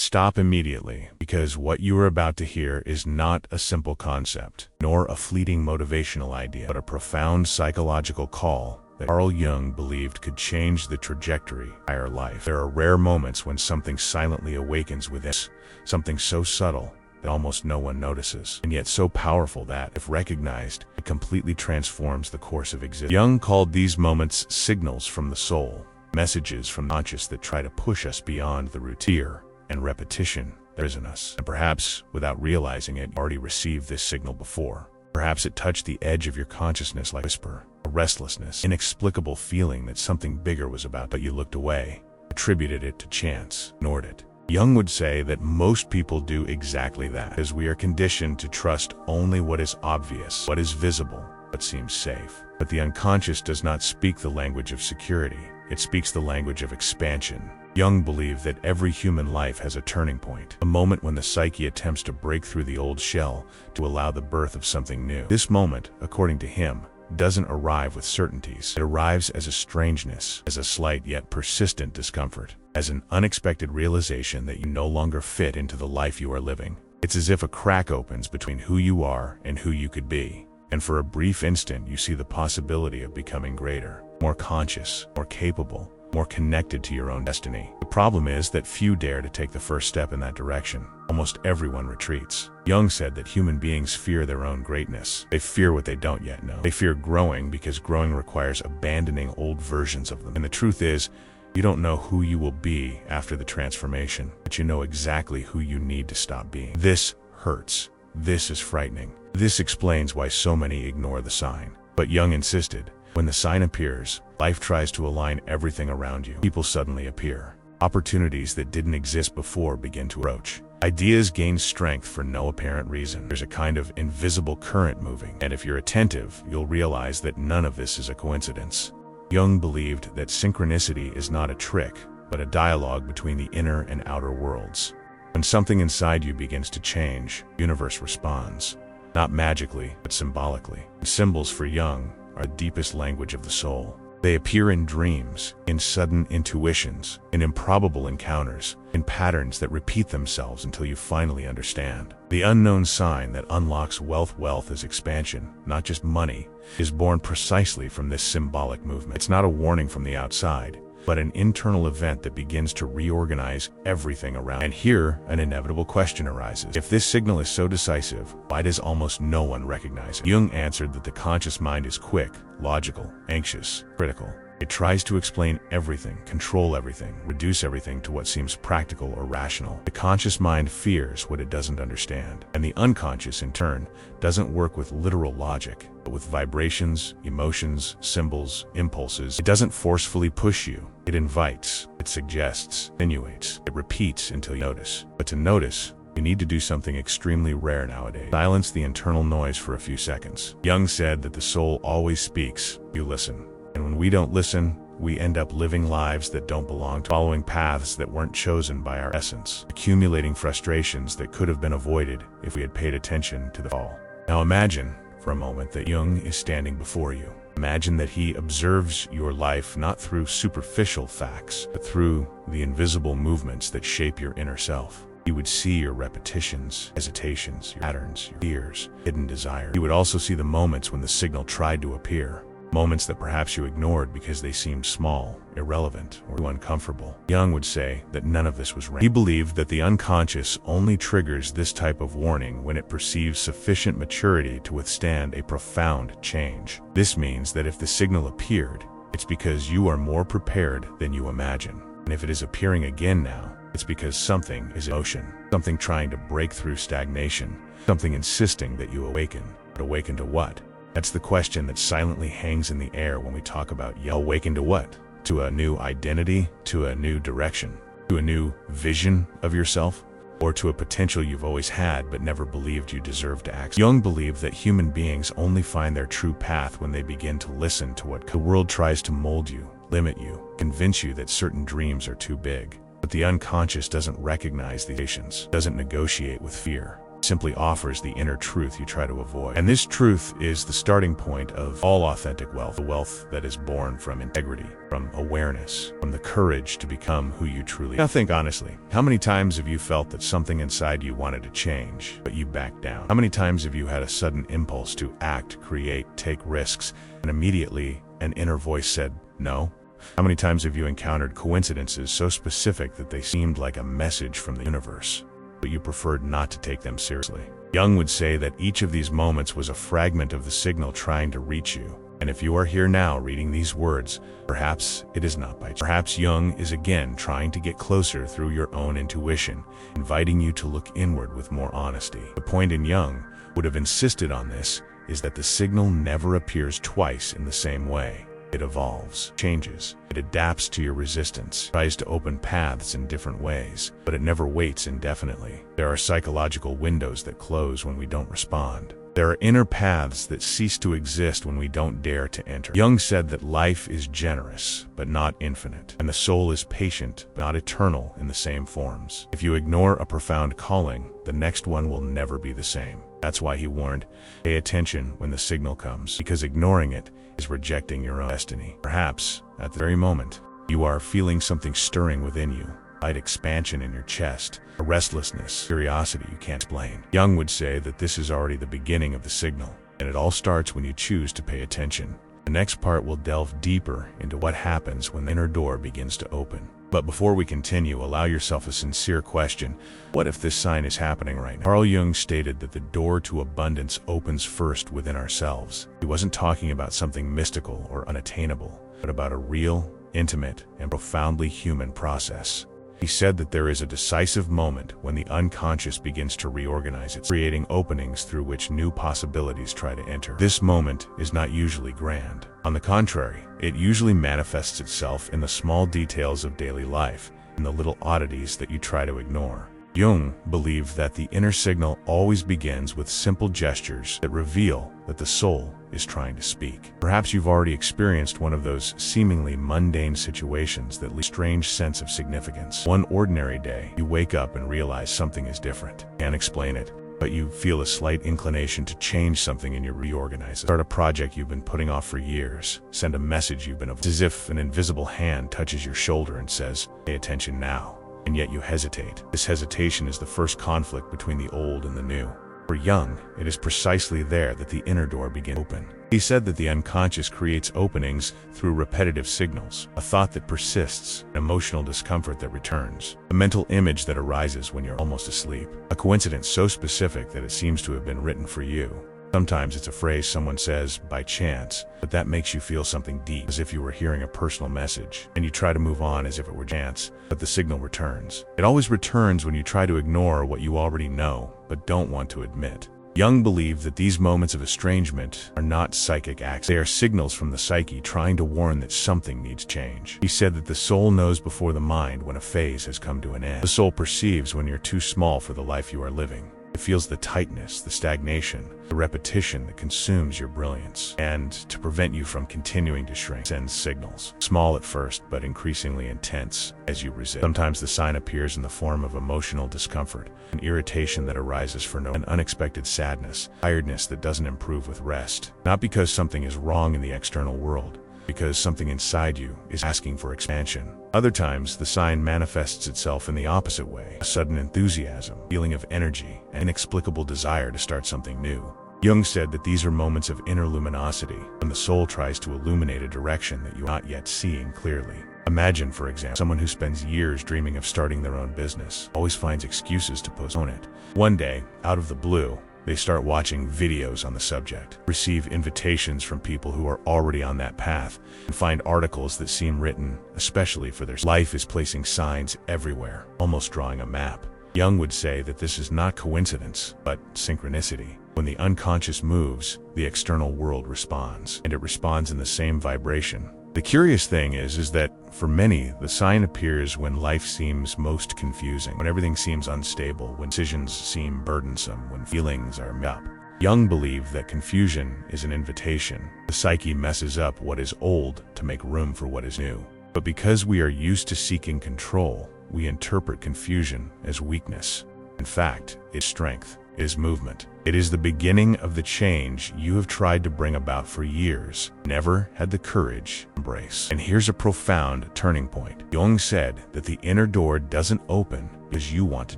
Stop immediately, because what you are about to hear is not a simple concept, nor a fleeting motivational idea, but a profound psychological call that Carl Jung believed could change the trajectory of our life. There are rare moments when something silently awakens within us, something so subtle that almost no one notices, and yet so powerful that, if recognized, it completely transforms the course of existence. Jung called these moments signals from the soul, messages from the conscious that try to push us beyond the routine and repetition that is in us. And perhaps, without realizing it, you already received this signal before. Perhaps it touched the edge of your consciousness like a whisper, a restlessness, inexplicable feeling that something bigger was about, but you looked away, attributed it to chance, ignored it. Jung would say that most people do exactly that, as we are conditioned to trust only what is obvious, what is visible, what seems safe. But the unconscious does not speak the language of security. It speaks the language of expansion. Jung believed that every human life has a turning point, a moment when the psyche attempts to break through the old shell to allow the birth of something new. This moment, according to him, doesn't arrive with certainties. It arrives as a strangeness, as a slight yet persistent discomfort, as an unexpected realization that you no longer fit into the life you are living. It's as if a crack opens between who you are and who you could be, and for a brief instant you see the possibility of becoming greater, more conscious, more capable, more connected to your own destiny. The problem is that few dare to take the first step in that direction. Almost everyone retreats. Jung said that human beings fear their own greatness. They fear what they don't yet know. They fear growing because growing requires abandoning old versions of them. And the truth is, you don't know who you will be after the transformation, but you know exactly who you need to stop being. This hurts. This is frightening. This explains why so many ignore the sign. But Jung insisted, when the sign appears, life tries to align everything around you. People suddenly appear. Opportunities that didn't exist before begin to approach. Ideas gain strength for no apparent reason. There's a kind of invisible current moving, and if you're attentive, you'll realize that none of this is a coincidence. Jung believed that synchronicity is not a trick, but a dialogue between the inner and outer worlds. When something inside you begins to change, the universe responds, not magically, but symbolically. Symbols for Jung are the deepest language of the soul. They appear in dreams, in sudden intuitions, in improbable encounters, in patterns that repeat themselves until you finally understand. The unknown sign that unlocks wealth. Wealth is expansion, not just money, is born precisely from this symbolic movement. It's not a warning from the outside, but an internal event that begins to reorganize everything around. And here, an inevitable question arises. If this signal is so decisive, why does almost no one recognize it? Jung answered that the conscious mind is quick, logical, anxious, critical. It tries to explain everything, control everything, reduce everything to what seems practical or rational. The conscious mind fears what it doesn't understand, and the unconscious, in turn, doesn't work with literal logic, but with vibrations, emotions, symbols, impulses. It doesn't forcefully push you. It invites, it suggests, insinuates, it repeats until you notice. But to notice, you need to do something extremely rare nowadays. Silence the internal noise for a few seconds. Jung said that the soul always speaks, you listen. And when we don't listen, we end up living lives that don't belong to, following paths that weren't chosen by our essence, accumulating frustrations that could have been avoided if we had paid attention to the fall. Now imagine, for a moment, that Jung is standing before you. Imagine that he observes your life not through superficial facts, but through the invisible movements that shape your inner self. He would see your repetitions, hesitations, your patterns, your fears, hidden desires. He would also see the moments when the signal tried to appear. Moments that perhaps you ignored because they seemed small, irrelevant, or too uncomfortable. Jung would say that none of this was random. He believed that the unconscious only triggers this type of warning when it perceives sufficient maturity to withstand a profound change. This means that if the signal appeared, it's because you are more prepared than you imagine. And if it is appearing again now, it's because something is in motion, something trying to break through stagnation, something insisting that you awaken. But awaken to what? That's the question that silently hangs in the air when we talk about awaken to what? To a new identity, to a new direction, to a new vision of yourself, or to a potential you've always had but never believed you deserved to access. Jung believed that human beings only find their true path when they begin to listen to what the world tries to mold you, limit you, convince you that certain dreams are too big. But the unconscious doesn't recognize these patients, doesn't negotiate with fear. simply offers the inner truth you try to avoid. And this truth is the starting point of all authentic wealth, the wealth that is born from integrity, from awareness, from the courage to become who you truly are. Now think honestly, how many times have you felt that something inside you wanted to change, but you backed down? How many times have you had a sudden impulse to act, create, take risks, and immediately an inner voice said, no? How many times have you encountered coincidences so specific that they seemed like a message from the universe, but you preferred not to take them seriously? Jung would say that each of these moments was a fragment of the signal trying to reach you. And if you are here now reading these words, perhaps it is not by chance. Perhaps Jung is again trying to get closer through your own intuition, inviting you to look inward with more honesty. The point in Jung would have insisted on this is that the signal never appears twice in the same way. It evolves, changes, it adapts to your resistance, tries to open paths in different ways, but it never waits indefinitely. There are psychological windows that close when we don't respond. There are inner paths that cease to exist when we don't dare to enter. Jung said that life is generous, but not infinite, and the soul is patient, but not eternal in the same forms. If you ignore a profound calling, the next one will never be the same. That's why he warned, pay attention when the signal comes, because ignoring it is rejecting your own destiny. Perhaps, at the very moment, you are feeling something stirring within you, a slight expansion in your chest, a restlessness, curiosity you can't explain. Jung would say that this is already the beginning of the signal, and it all starts when you choose to pay attention. The next part will delve deeper into what happens when the inner door begins to open. But before we continue, allow yourself a sincere question. What if this sign is happening right now? Carl Jung stated that the door to abundance opens first within ourselves. He wasn't talking about something mystical or unattainable, but about a real, intimate, and profoundly human process. He said that there is a decisive moment when the unconscious begins to reorganize itself, creating openings through which new possibilities try to enter. This moment is not usually grand. On the contrary, it usually manifests itself in the small details of daily life, in the little oddities that you try to ignore. Jung believed that the inner signal always begins with simple gestures that reveal that the soul is trying to speak. Perhaps you've already experienced one of those seemingly mundane situations that leave a strange sense of significance. One ordinary day, you wake up and realize something is different. Can't explain it, but you feel a slight inclination to change something in your reorganization. Start a project you've been putting off for years. Send a message you've been avoiding. It's as if an invisible hand touches your shoulder and says, pay attention now. And yet you hesitate. This hesitation is the first conflict between the old and the new. For Jung, it is precisely there that the inner door begins to open. He said that the unconscious creates openings through repetitive signals, a thought that persists, an emotional discomfort that returns, a mental image that arises when you're almost asleep, a coincidence so specific that it seems to have been written for you. Sometimes it's a phrase someone says by chance, but that makes you feel something deep, as if you were hearing a personal message, and you try to move on as if it were chance, but the signal returns. It always returns when you try to ignore what you already know, but don't want to admit. Jung believed that these moments of estrangement are not psychic acts. They are signals from the psyche trying to warn that something needs change. He said that the soul knows before the mind when a phase has come to an end. The soul perceives when you're too small for the life you are living. It feels the tightness, the stagnation, the repetition that consumes your brilliance. And to prevent you from continuing to shrink, sends signals. Small at first, but increasingly intense as you resist. Sometimes the sign appears in the form of emotional discomfort, an irritation that arises for an unexpected sadness, tiredness that doesn't improve with rest. Not because something is wrong in the external world, because something inside you is asking for expansion. Other times, the sign manifests itself in the opposite way, a sudden enthusiasm, feeling of energy, an inexplicable desire to start something new. Jung said that these are moments of inner luminosity, when the soul tries to illuminate a direction that you are not yet seeing clearly. Imagine, for example, someone who spends years dreaming of starting their own business, always finds excuses to postpone it. One day, out of the blue, they start watching videos on the subject, receive invitations from people who are already on that path, and find articles that seem written especially for their life is placing signs everywhere, almost drawing a map. Jung would say that this is not coincidence, but synchronicity. When the unconscious moves, the external world responds, and it responds in the same vibration. The curious thing is that for many, the sign appears when life seems most confusing, when everything seems unstable, when decisions seem burdensome, when feelings are messed up. Jung believed that confusion is an invitation. The psyche messes up what is old to make room for what is new. But because we are used to seeking control, we interpret confusion as weakness. In fact, it's strength. is movement. It is the beginning of the change you have tried to bring about for years, never had the courage to embrace. And here's a profound turning point. Jung said that the inner door doesn't open because you want to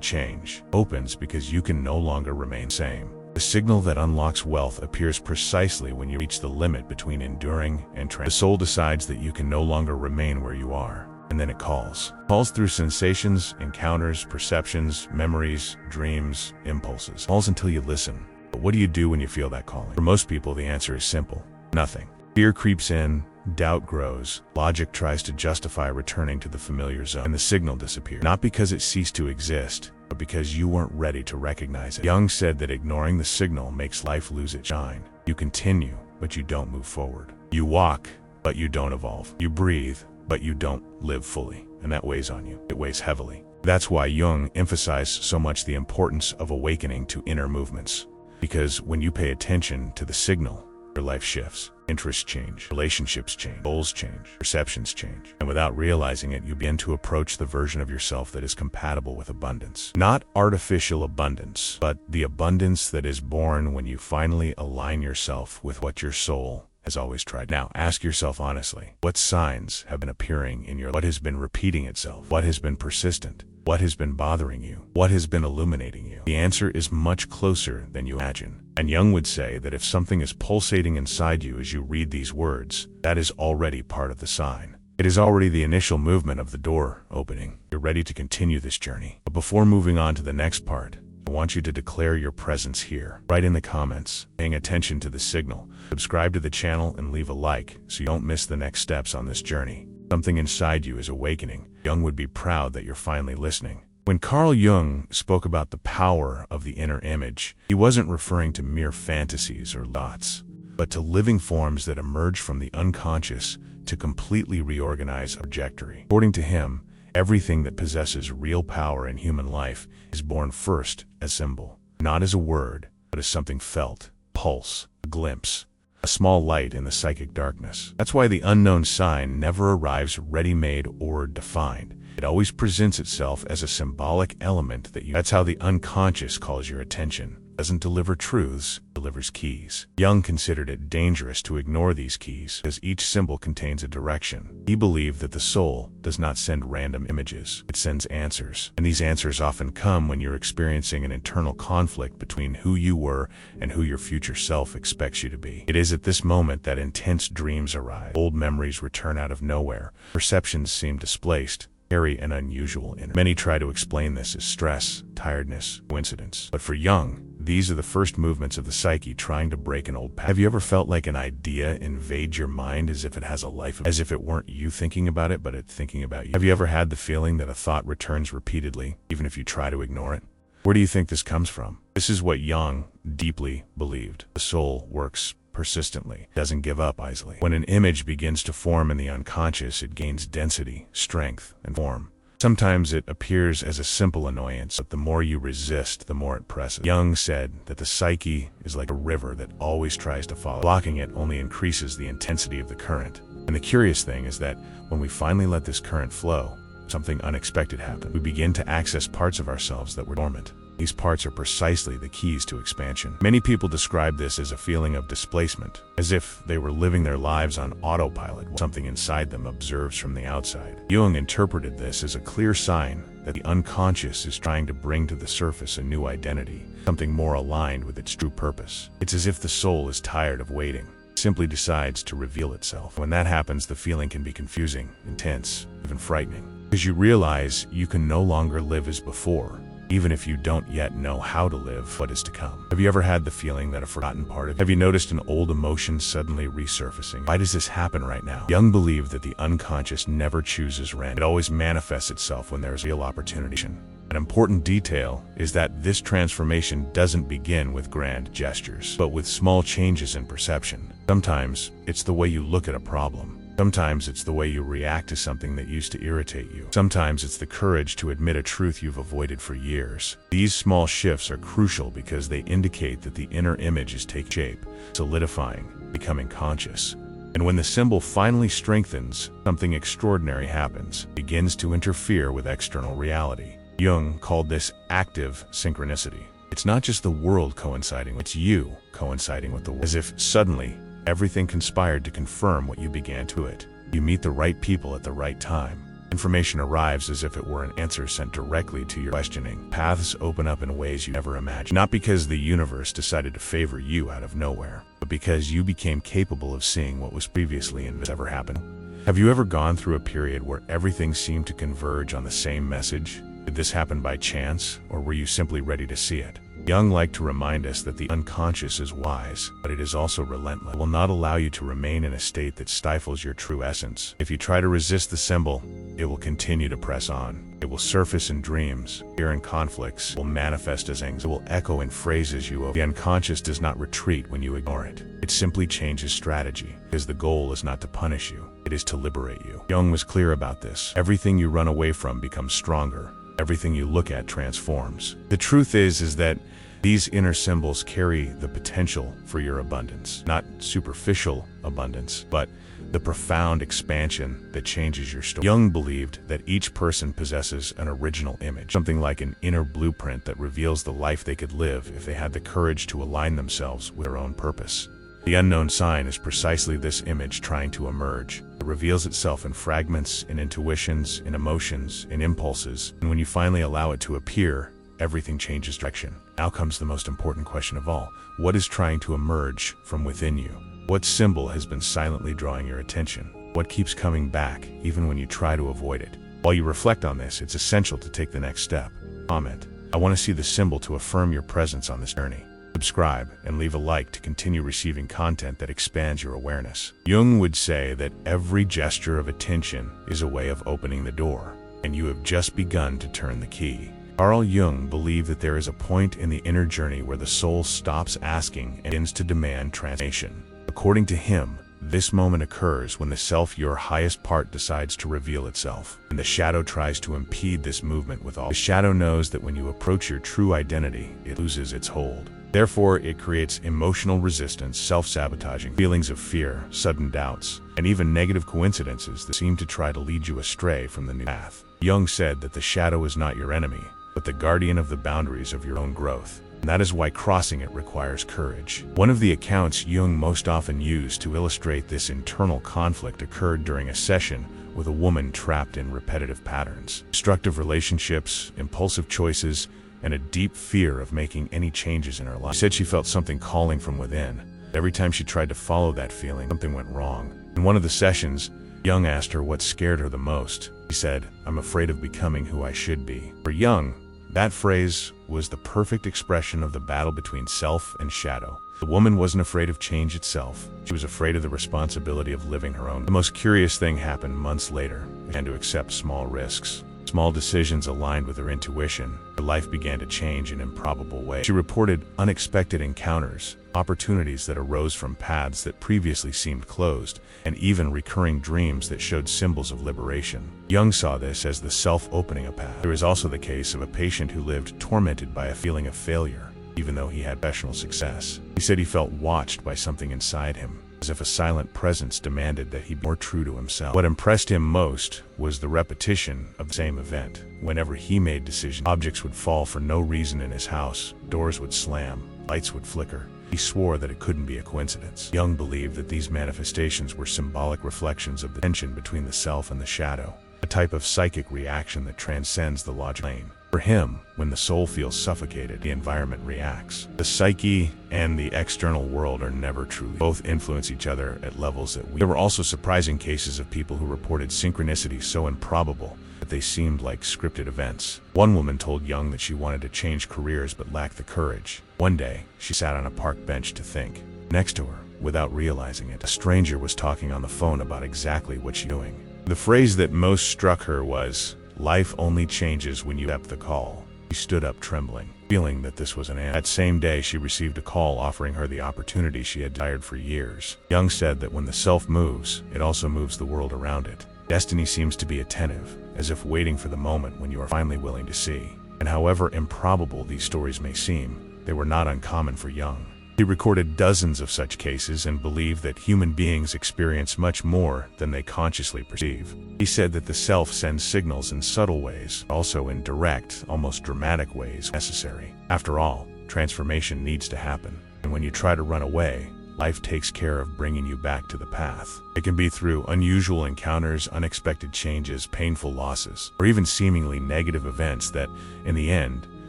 change. It opens because you can no longer remain the same. The signal that unlocks wealth appears precisely when you reach the limit between enduring and the soul decides that you can no longer remain where you are. And then it calls. Calls through sensations, encounters, perceptions, memories, dreams, impulses. Calls until you listen. But what do you do when you feel that calling? For most people, the answer is simple. Nothing. Fear creeps in, doubt grows, logic tries to justify returning to the familiar zone, and the signal disappears. Not because it ceased to exist, but because you weren't ready to recognize it. Jung said that ignoring the signal makes life lose its shine. You continue, but you don't move forward. You walk, but you don't evolve. You breathe, but you don't live fully, and that weighs on you. It weighs heavily. That's why Jung emphasized so much the importance of awakening to inner movements. Because when you pay attention to the signal, your life shifts. Interests change, relationships change, goals change, perceptions change. And without realizing it, you begin to approach the version of yourself that is compatible with abundance. Not artificial abundance, but the abundance that is born when you finally align yourself with what your soul has always tried. Now, ask yourself honestly, what signs have been appearing in your life? What has been repeating itself? What has been persistent? What has been bothering you? What has been illuminating you? The answer is much closer than you imagine. And Jung would say that if something is pulsating inside you as you read these words, that is already part of the sign. It is already the initial movement of the door opening. You're ready to continue this journey. But before moving on to the next part, I want you to declare your presence here. Write in the comments, paying attention to the signal. Subscribe to the channel and leave a like so you don't miss the next steps on this journey. Something inside you is awakening. Jung would be proud that you're finally listening. When Carl Jung spoke about the power of the inner image, he wasn't referring to mere fantasies or thoughts, but to living forms that emerge from the unconscious to completely reorganize a trajectory. According to him, everything that possesses real power in human life is born first as symbol, not as a word, but as something felt, pulse, a glimpse, a small light in the psychic darkness. That's why the unknown sign never arrives ready-made or defined. It always presents itself as a symbolic element that's how the unconscious calls your attention. It doesn't deliver truths, it delivers keys. Jung considered it dangerous to ignore these keys, as each symbol contains a direction. He believed that the soul does not send random images, it sends answers. And these answers often come when you're experiencing an internal conflict between who you were and who your future self expects you to be. It is at this moment that intense dreams arise, old memories return out of nowhere, perceptions seem displaced, carry an unusual inner. Many try to explain this as stress, tiredness, coincidence. But for Jung, these are the first movements of the psyche trying to break an old pattern. Have you ever felt like an idea invades your mind as if it has a life, as if it weren't you thinking about it, but it thinking about you? Have you ever had the feeling that a thought returns repeatedly, even if you try to ignore it? Where do you think this comes from? This is what Jung deeply believed. The soul works persistently, doesn't give up easily. When an image begins to form in the unconscious, it gains density, strength, and form. Sometimes it appears as a simple annoyance, but the more you resist, the more it presses. Jung said that the psyche is like a river that always tries to follow. Blocking it only increases the intensity of the current. And the curious thing is that when we finally let this current flow, something unexpected happens. We begin to access parts of ourselves that were dormant. These parts are precisely the keys to expansion. Many people describe this as a feeling of displacement, as if they were living their lives on autopilot while something inside them observes from the outside. Jung interpreted this as a clear sign that the unconscious is trying to bring to the surface a new identity, something more aligned with its true purpose. It's as if the soul is tired of waiting, simply decides to reveal itself. When that happens, the feeling can be confusing, intense, even frightening, because you realize you can no longer live as before, even if you don't yet know how to live what is to come. Have you ever had the feeling that a forgotten part of you? Have you noticed an old emotion suddenly resurfacing? Why does this happen right now? Jung believed that the unconscious never chooses random. It always manifests itself when there is real opportunity. An important detail is that this transformation doesn't begin with grand gestures, but with small changes in perception. Sometimes it's the way you look at a problem. Sometimes it's the way you react to something that used to irritate you. Sometimes it's the courage to admit a truth you've avoided for years. These small shifts are crucial because they indicate that the inner image is taking shape, solidifying, becoming conscious. And when the symbol finally strengthens, something extraordinary happens. It begins to interfere with external reality. Jung called this active synchronicity. It's not just the world coinciding, it's you coinciding with the world. As if suddenly, everything conspired to confirm what you began to it. You meet the right people at the right time. Information arrives as if it were an answer sent directly to your questioning. Paths open up in ways you never imagined. Not because the universe decided to favor you out of nowhere, but because you became capable of seeing what was previously invisible. Ever happened? Have you ever gone through a period where everything seemed to converge on the same message? Did this happen by chance, or were you simply ready to see it? Jung liked to remind us that the unconscious is wise, but it is also relentless. It will not allow you to remain in a state that stifles your true essence. If you try to resist the symbol, it will continue to press on. It will surface in dreams, fear and conflicts, will manifest as anxiety, will echo in phrases you owe. The unconscious does not retreat when you ignore it. It simply changes strategy, because the goal is not to punish you, it is to liberate you. Jung was clear about this. Everything you run away from becomes stronger. Everything you look at transforms. The truth is that these inner symbols carry the potential for your abundance. Not superficial abundance, but the profound expansion that changes your story. Jung believed that each person possesses an original image, something like an inner blueprint that reveals the life they could live if they had the courage to align themselves with their own purpose. The unknown sign is precisely this image trying to emerge. It reveals itself in fragments, in intuitions, in emotions, in impulses, and when you finally allow it to appear, everything changes direction. Now comes the most important question of all. What is trying to emerge from within you? What symbol has been silently drawing your attention? What keeps coming back, even when you try to avoid it? While you reflect on this, it's essential to take the next step. Comment. I want to see the symbol to affirm your presence on this journey. Subscribe and leave a like to continue receiving content that expands your awareness. Jung would say that every gesture of attention is a way of opening the door, and you have just begun to turn the key. Carl Jung believed that there is a point in the inner journey where the soul stops asking and begins to demand transformation. According to him, this moment occurs when the self, your highest part, decides to reveal itself, and the shadow tries to impede this movement with all. The shadow knows that when you approach your true identity, it loses its hold. Therefore, it creates emotional resistance, self-sabotaging, feelings of fear, sudden doubts, and even negative coincidences that seem to try to lead you astray from the new path. Jung said that the shadow is not your enemy, but the guardian of the boundaries of your own growth. And that is why crossing it requires courage. One of the accounts Jung most often used to illustrate this internal conflict occurred during a session with a woman trapped in repetitive patterns, destructive relationships, impulsive choices, and a deep fear of making any changes in her life. She said she felt something calling from within. Every time she tried to follow that feeling, something went wrong. In one of the sessions, Jung asked her what scared her the most. She said, "I'm afraid of becoming who I should be." For Jung, that phrase was the perfect expression of the battle between self and shadow. The woman wasn't afraid of change itself. She was afraid of the responsibility of living her own. The most curious thing happened months later. She began to accept small risks. Small decisions aligned with her intuition. Her life began to change in improbable ways. She reported unexpected encounters, opportunities that arose from paths that previously seemed closed, and even recurring dreams that showed symbols of liberation. Jung saw this as the self opening a path. There is also the case of a patient who lived tormented by a feeling of failure, even though he had professional success. He said he felt watched by something inside him, as if a silent presence demanded that he be more true to himself. What impressed him most was the repetition of the same event. Whenever he made decisions, objects would fall for no reason in his house, doors would slam, lights would flicker. He swore that it couldn't be a coincidence. Jung believed that these manifestations were symbolic reflections of the tension between the self and the shadow, a type of psychic reaction that transcends the logical plane. For him, when the soul feels suffocated, the environment reacts. The psyche and the external world are never truly. Both influence each other at levels that we. There were also surprising cases of people who reported synchronicity so improbable that they seemed like scripted events. One woman told Jung that she wanted to change careers but lacked the courage. One day, she sat on a park bench to think. Next to her, without realizing it, a stranger was talking on the phone about exactly what she's doing. The phrase that most struck her was, "Life only changes when you accept the call." She stood up trembling, feeling that this was an answer. That same day, she received a call offering her the opportunity she had desired for years. Jung said that when the self moves, it also moves the world around it. Destiny seems to be attentive, as if waiting for the moment when you are finally willing to see. And however improbable these stories may seem, they were not uncommon for Jung. He recorded dozens of such cases and believed that human beings experience much more than they consciously perceive. He said that the self sends signals in subtle ways, also in direct, almost dramatic ways necessary. After all, transformation needs to happen. And when you try to run away, life takes care of bringing you back to the path. It can be through unusual encounters, unexpected changes, painful losses, or even seemingly negative events that, in the end,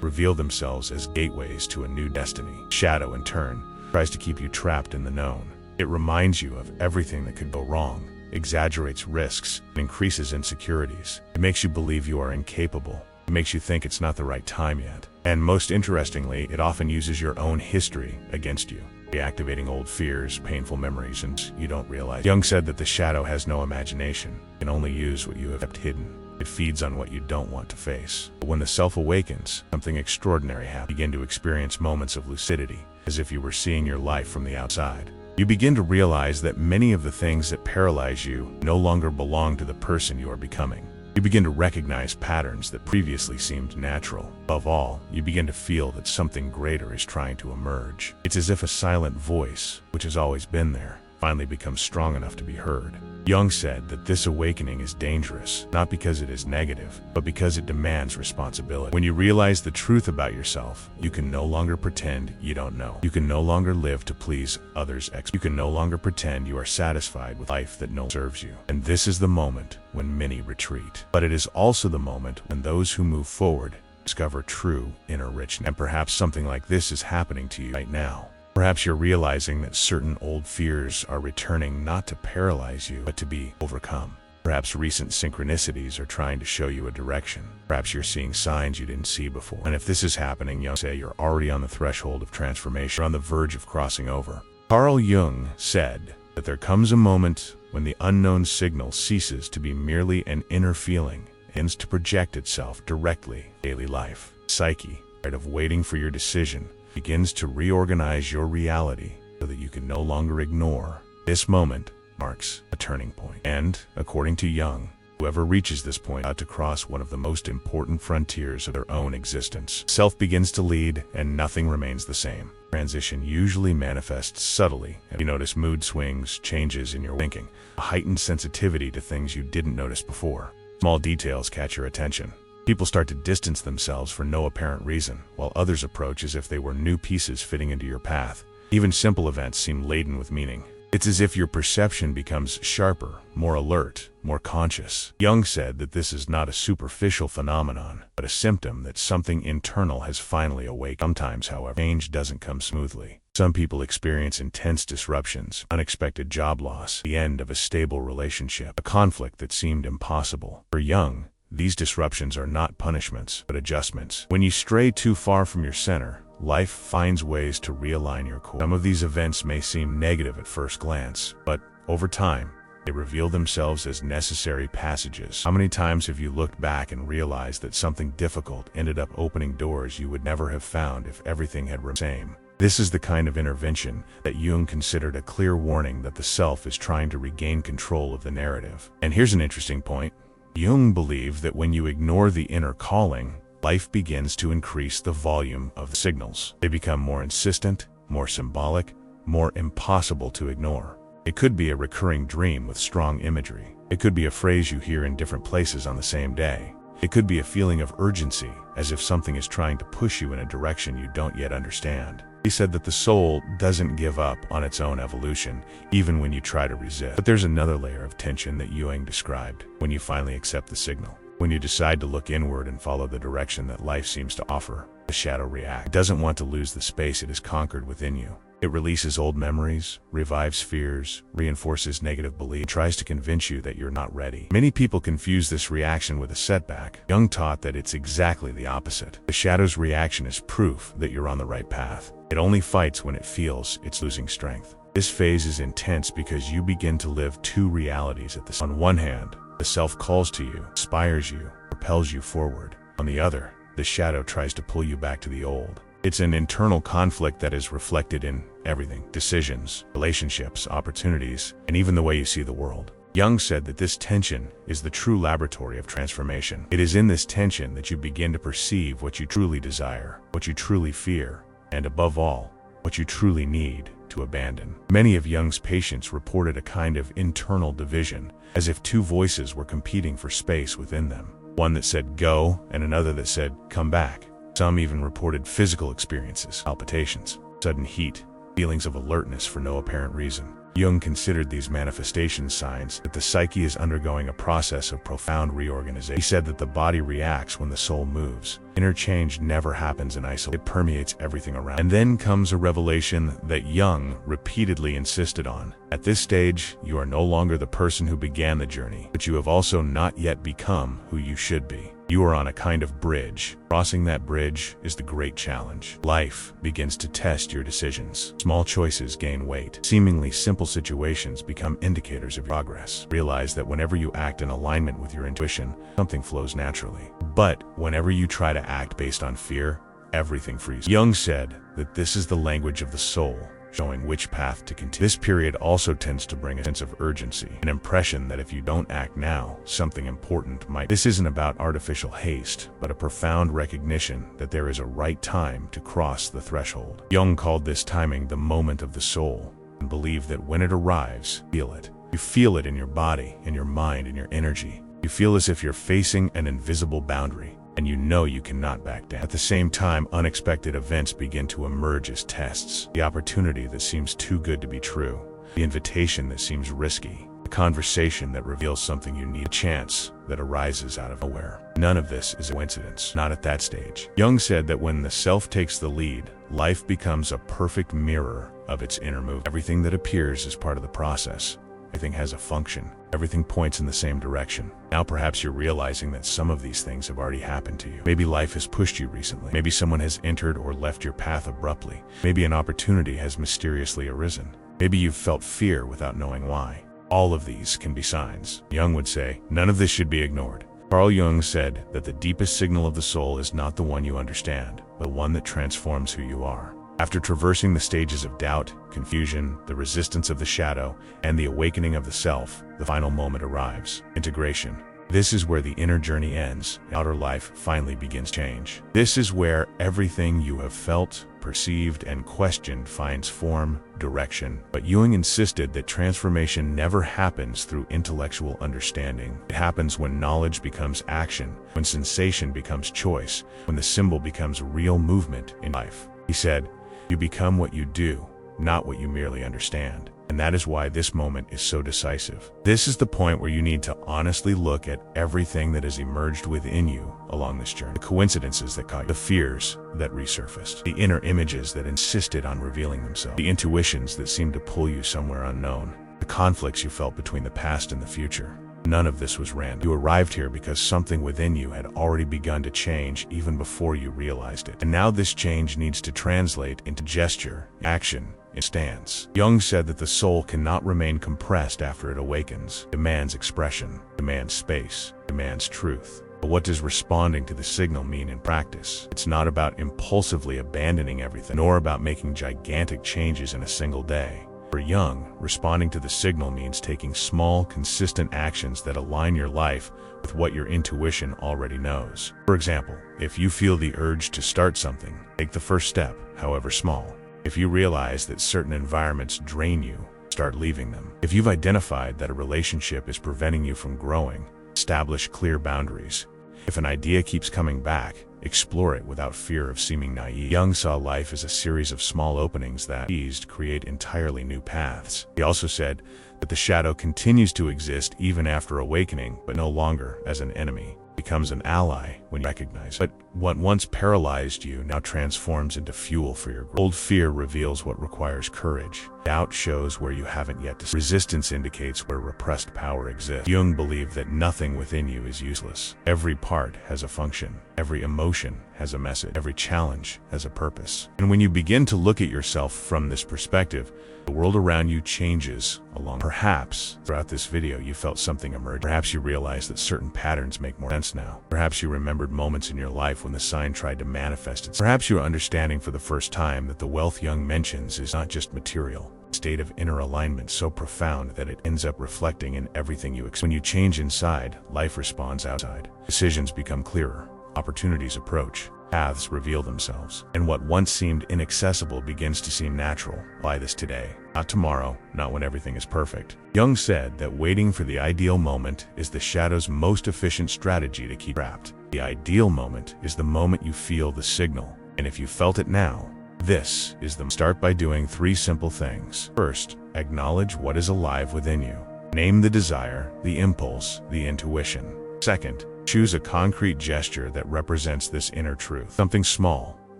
reveal themselves as gateways to a new destiny. Shadow, in turn, tries to keep you trapped in the known. It reminds you of everything that could go wrong, exaggerates risks, and increases insecurities. It makes you believe you are incapable. It makes you think it's not the right time yet. And most interestingly, it often uses your own history against you, reactivating old fears, painful memories, and you don't realize. Jung said that the shadow has no imagination. It can only use what you have kept hidden. It feeds on what you don't want to face. But when the self awakens, something extraordinary happens. You begin to experience moments of lucidity, as if you were seeing your life from the outside. You begin to realize that many of the things that paralyze you no longer belong to the person you are becoming. You begin to recognize patterns that previously seemed natural. Above all, you begin to feel that something greater is trying to emerge. It's as if a silent voice, which has always been there, finally becomes strong enough to be heard. Jung said that this awakening is dangerous, not because it is negative, but because it demands responsibility. When you realize the truth about yourself, you can no longer pretend you don't know. You can no longer live to please others. You can no longer pretend you are satisfied with life that no longer serves you. And this is the moment when many retreat. But it is also the moment when those who move forward discover true inner richness. And perhaps something like this is happening to you right now. Perhaps you're realizing that certain old fears are returning not to paralyze you, but to be overcome. Perhaps recent synchronicities are trying to show you a direction. Perhaps you're seeing signs you didn't see before. And if this is happening, Jung say you're already on the threshold of transformation, or on the verge of crossing over. Carl Jung said that there comes a moment when the unknown signal ceases to be merely an inner feeling and begins to project itself directly in daily life. Psyche, instead of waiting for your decision, begins to reorganize your reality so that you can no longer ignore. This moment marks a turning point. And, according to Jung, whoever reaches this point ought to cross one of the most important frontiers of their own existence. Self begins to lead, and nothing remains the same. Transition usually manifests subtly, and you notice mood swings, changes in your thinking, a heightened sensitivity to things you didn't notice before. Small details catch your attention. People start to distance themselves for no apparent reason, while others approach as if they were new pieces fitting into your path. Even simple events seem laden with meaning. It's as if your perception becomes sharper, more alert, more conscious. Jung said that this is not a superficial phenomenon, but a symptom that something internal has finally awakened. Sometimes, however, change doesn't come smoothly. Some people experience intense disruptions, unexpected job loss, the end of a stable relationship, a conflict that seemed impossible. For Jung, these disruptions are not punishments, but adjustments. When you stray too far from your center, life finds ways to realign your course. Some of these events may seem negative at first glance, but over time, they reveal themselves as necessary passages. How many times have you looked back and realized that something difficult ended up opening doors you would never have found if everything had remained the same? This is the kind of intervention that Jung considered a clear warning that the self is trying to regain control of the narrative. And here's an interesting point. Jung believed that when you ignore the inner calling, life begins to increase the volume of the signals. They become more insistent, more symbolic, more impossible to ignore. It could be a recurring dream with strong imagery. It could be a phrase you hear in different places on the same day. It could be a feeling of urgency, as if something is trying to push you in a direction you don't yet understand. He said that the soul doesn't give up on its own evolution, even when you try to resist. But there's another layer of tension that Jung described when you finally accept the signal. When you decide to look inward and follow the direction that life seems to offer, the shadow reacts. It doesn't want to lose the space it has conquered within you. It releases old memories, revives fears, reinforces negative beliefs, and tries to convince you that you're not ready. Many people confuse this reaction with a setback. Jung taught that it's exactly the opposite. The shadow's reaction is proof that you're on the right path. It only fights when it feels it's losing strength. This phase is intense because you begin to live two realities at the same time. On one hand, the self calls to you, inspires you, propels you forward. On the other, the shadow tries to pull you back to the old. It's an internal conflict that is reflected in everything: decisions, relationships, opportunities, and even the way you see the world. Jung said that this tension is the true laboratory of transformation. It is in this tension that you begin to perceive what you truly desire, what you truly fear, and above all, what you truly need to abandon. Many of Jung's patients reported a kind of internal division, as if two voices were competing for space within them. One that said go, and another that said come back. Some even reported physical experiences, palpitations, sudden heat, feelings of alertness for no apparent reason. Jung considered these manifestations signs that the psyche is undergoing a process of profound reorganization. He said that the body reacts when the soul moves. Inner change never happens in isolation. It permeates everything around. And then comes a revelation that Jung repeatedly insisted on. At this stage, you are no longer the person who began the journey, but you have also not yet become who you should be. You are on a kind of bridge. Crossing that bridge is the great challenge. Life begins to test your decisions. Small choices gain weight. Seemingly simple situations become indicators of progress. Realize that whenever you act in alignment with your intuition, something flows naturally. But whenever you try to act based on fear, everything freezes. Jung said that this is the language of the soul, showing which path to continue. This period also tends to bring a sense of urgency, an impression that if you don't act now, something important might. This isn't about artificial haste, but a profound recognition that there is a right time to cross the threshold. Jung called this timing the moment of the soul, and believed that when it arrives, feel it. You feel it in your body, in your mind, in your energy. You feel as if you're facing an invisible boundary, and you know you cannot back down. At the same time, unexpected events begin to emerge as tests. The opportunity that seems too good to be true, the invitation that seems risky, the conversation that reveals something you need, a chance that arises out of nowhere. None of this is a coincidence, not at that stage. Jung said that when the self takes the lead, life becomes a perfect mirror of its inner movement. Everything that appears is part of the process. Everything has a function. Everything points in the same direction. Now perhaps you're realizing that some of these things have already happened to you. Maybe life has pushed you recently. Maybe someone has entered or left your path abruptly. Maybe an opportunity has mysteriously arisen. Maybe you've felt fear without knowing why. All of these can be signs. Jung would say, none of this should be ignored. Carl Jung said that the deepest signal of the soul is not the one you understand, but the one that transforms who you are. After traversing the stages of doubt, confusion, the resistance of the shadow, and the awakening of the self, the final moment arrives: integration. This is where the inner journey ends, and outer life finally begins change. This is where everything you have felt, perceived, and questioned finds form, direction. But Jung insisted that transformation never happens through intellectual understanding. It happens when knowledge becomes action, when sensation becomes choice, when the symbol becomes real movement in life. He said, you become what you do, not what you merely understand. And that is why this moment is so decisive. This is the point where you need to honestly look at everything that has emerged within you along this journey. The coincidences that caught you, the fears that resurfaced, the inner images that insisted on revealing themselves, the intuitions that seemed to pull you somewhere unknown, the conflicts you felt between the past and the future. None of this was random. You arrived here because something within you had already begun to change even before you realized it. And now this change needs to translate into gesture, action, and stance. Jung said that the soul cannot remain compressed after it awakens. It demands expression, demands space, demands truth. But what does responding to the signal mean in practice? It's not about impulsively abandoning everything, nor about making gigantic changes in a single day. For Jung, responding to the signal means taking small, consistent actions that align your life with what your intuition already knows. For example, if you feel the urge to start something, take the first step, however small. If you realize that certain environments drain you, start leaving them. If you've identified that a relationship is preventing you from growing, establish clear boundaries. If an idea keeps coming back, explore it without fear of seeming naive. Jung saw life as a series of small openings that create entirely new paths. He also said that the shadow continues to exist even after awakening, but no longer as an enemy. It becomes an ally when you recognize it. But what once paralyzed you now transforms into fuel for your growth. Old fear reveals what requires courage. Doubt shows where you haven't yet decided. Resistance indicates where repressed power exists. Jung believed that nothing within you is useless. Every part has a function. Every emotion has a message. Every challenge has a purpose. And when you begin to look at yourself from this perspective, the world around you changes along. Perhaps throughout this video you felt something emerge. Perhaps you realized that certain patterns make more sense now. Perhaps you remembered moments in your life when the sign tried to manifest itself. Perhaps you are understanding for the first time that the wealth Jung mentions is not just material. A state of inner alignment so profound that it ends up reflecting in everything you experience. When you change inside, life responds outside. Decisions become clearer. Opportunities approach. Paths reveal themselves, and what once seemed inaccessible begins to seem natural. Apply this today, not tomorrow, not when everything is perfect. Jung said that waiting for the ideal moment is the shadow's most efficient strategy to keep trapped. The ideal moment is the moment you feel the signal, and if you felt it now, this is the start by doing 3 simple things. First, acknowledge what is alive within you. Name the desire, the impulse, the intuition. Second, choose a concrete gesture that represents this inner truth, something small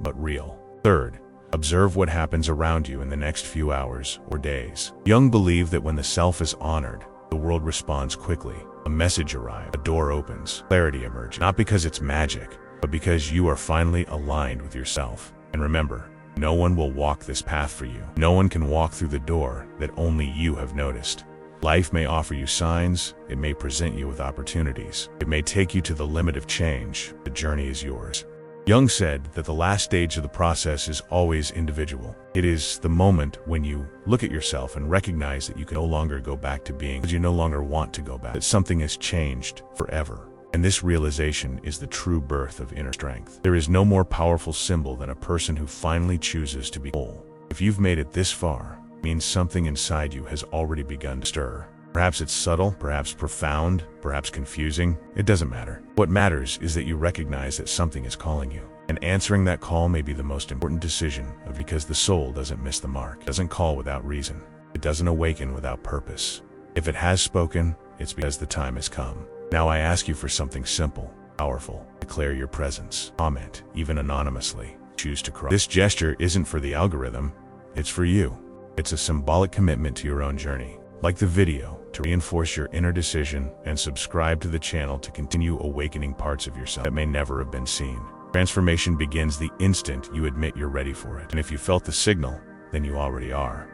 but real. Third, observe what happens around you in the next few hours or days. Jung believed that when the self is honored, the world responds quickly. A message arrives, a door opens, clarity emerges, not because it's magic, but because you are finally aligned with yourself. And remember, no one will walk this path for you. No one can walk through the door that only you have noticed. Life may offer you signs, it may present you with opportunities, it may take you to the limit of change. The journey is yours. Jung said that the last stage of the process is always individual. It is the moment when you look at yourself and recognize that you can no longer go back to being, because you no longer want to go back, that something has changed forever. And this realization is the true birth of inner strength. There is no more powerful symbol than a person who finally chooses to be whole. If you've made it this far, it means something inside you has already begun to stir. Perhaps it's subtle, perhaps profound, perhaps confusing. It doesn't matter. What matters is that you recognize that something is calling you. And answering that call may be the most important decision, because the soul doesn't miss the mark. It doesn't call without reason. It doesn't awaken without purpose. If it has spoken, it's because the time has come. Now I ask you for something simple, powerful. Declare your presence. Comment, even anonymously. Choose to cry. This gesture isn't for the algorithm, it's for you. It's a symbolic commitment to your own journey. Like the video, to reinforce your inner decision, and subscribe to the channel to continue awakening parts of yourself that may never have been seen. Transformation begins the instant you admit you're ready for it. And if you felt the signal, then you already are.